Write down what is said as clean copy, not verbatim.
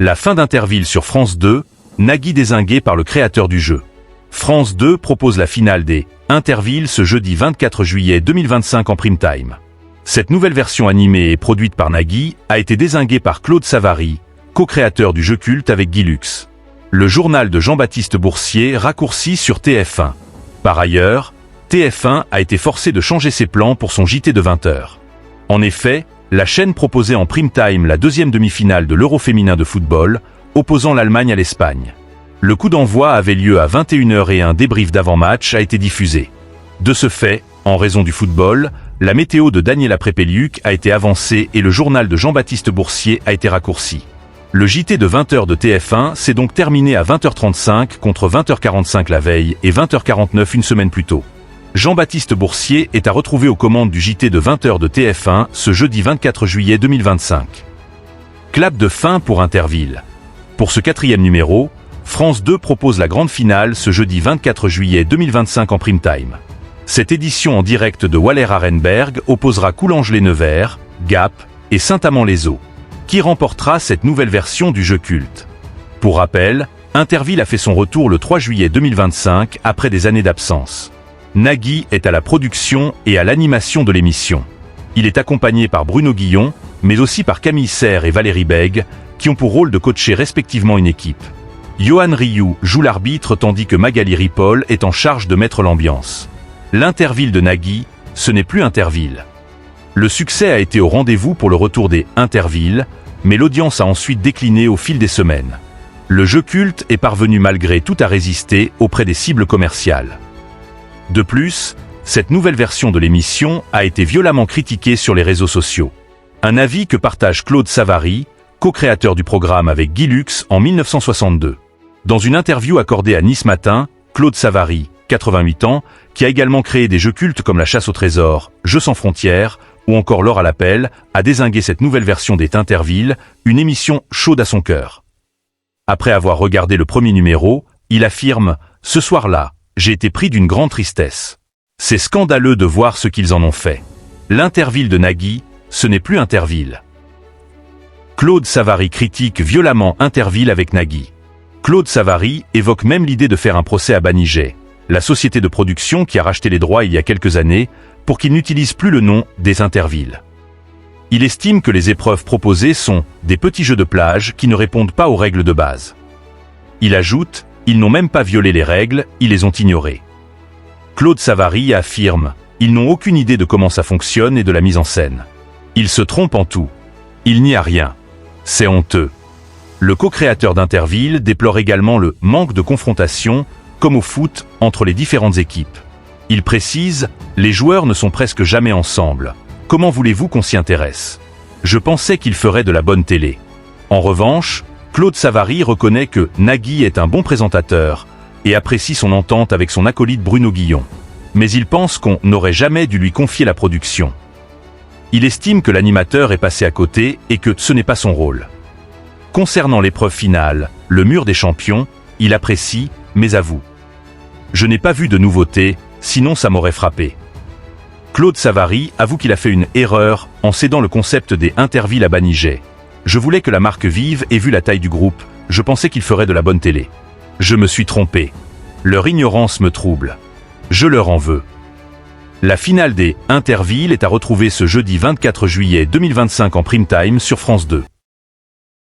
La fin d'Interville sur France 2, Nagui dézingué par le créateur du jeu. France 2 propose la finale des Interville ce jeudi 24 juillet 2025 en prime time. Cette nouvelle version animée et produite par Nagui a été dézinguée par Claude Savary, co-créateur du jeu culte avec Guy Lux. Le journal de Jean-Baptiste Boursier raccourci sur TF1. Par ailleurs, TF1 a été forcé de changer ses plans pour son JT de 20h. En effet, la chaîne proposait en prime time la deuxième demi-finale de l'Euro féminin de football, opposant l'Allemagne à l'Espagne. Le coup d'envoi avait lieu à 21h et un débrief d'avant-match a été diffusé. De ce fait, en raison du football, la météo de Daniela Prepeliuk a été avancée et le journal de Jean-Baptiste Boursier a été raccourci. Le JT de 20h de TF1 s'est donc terminé à 20h35 contre 20h45 la veille et 20h49 une semaine plus tôt. Jean-Baptiste Boursier est à retrouver aux commandes du JT de 20h de TF1 ce jeudi 24 juillet 2025. Clap de fin pour Interville. Pour ce 4e numéro, France 2 propose la grande finale ce jeudi 24 juillet 2025 en prime time. Cette édition en direct de Waller-Arenberg opposera Coulanges-les-Nevers, Gap et Saint-Amand-les-Eaux. Qui remportera cette nouvelle version du jeu culte? Pour rappel, Interville a fait son retour le 3 juillet 2025 après des années d'absence. Nagui est à la production et à l'animation de l'émission. Il est accompagné par Bruno Guillon, mais aussi par Camille Serre et Valérie Bègue, qui ont pour rôle de coacher respectivement une équipe. Johan Rioux joue l'arbitre tandis que Magali Ripoll est en charge de mettre l'ambiance. L'Interville de Nagui, ce n'est plus Interville. Le succès a été au rendez-vous pour le retour des Interville, mais l'audience a ensuite décliné au fil des semaines. Le jeu culte est parvenu malgré tout à résister auprès des cibles commerciales. De plus, cette nouvelle version de l'émission a été violemment critiquée sur les réseaux sociaux. Un avis que partage Claude Savary, co-créateur du programme avec Guy Lux en 1962. Dans une interview accordée à Nice Matin, Claude Savary, 88 ans, qui a également créé des jeux cultes comme La Chasse au Trésor, Jeux sans frontières, ou encore L'Or à l'appel, a dézingué cette nouvelle version des Tinterville, une émission chaude à son cœur. Après avoir regardé le premier numéro, il affirme « Ce soir-là, j'ai été pris d'une grande tristesse. C'est scandaleux de voir ce qu'ils en ont fait. L'Interville de Nagui, ce n'est plus Interville. » Claude Savary critique violemment Interville avec Nagui. Claude Savary évoque même l'idée de faire un procès à Banijay, la société de production qui a racheté les droits il y a quelques années, pour qu'il n'utilise plus le nom des Interville. Il estime que les épreuves proposées sont des petits jeux de plage qui ne répondent pas aux règles de base. Il ajoute « Ils n'ont même pas violé les règles, ils les ont ignorées. » Claude Savary affirme « Ils n'ont aucune idée de comment ça fonctionne et de la mise en scène. Ils se trompent en tout. Il n'y a rien. C'est honteux. » Le co-créateur d'Interville déplore également le manque de confrontation, comme au foot, entre les différentes équipes. Il précise « Les joueurs ne sont presque jamais ensemble. Comment voulez-vous qu'on s'y intéresse? Je pensais qu'il ferait de la bonne télé. » En revanche, Claude Savary reconnaît que Nagui est un bon présentateur et apprécie son entente avec son acolyte Bruno Guillon. Mais il pense qu'on n'aurait jamais dû lui confier la production. Il estime que l'animateur est passé à côté et que ce n'est pas son rôle. Concernant l'épreuve finale, le mur des champions, il apprécie, mais avoue. Je n'ai pas vu de nouveauté, sinon ça m'aurait frappé. Claude Savary avoue qu'il a fait une erreur en cédant le concept des Interville à Banijay. Je voulais que la marque vive et vu la taille du groupe, je pensais qu'il ferait de la bonne télé. Je me suis trompé. Leur ignorance me trouble. Je leur en veux. La finale des Interville est à retrouver ce jeudi 24 juillet 2025 en prime time sur France 2.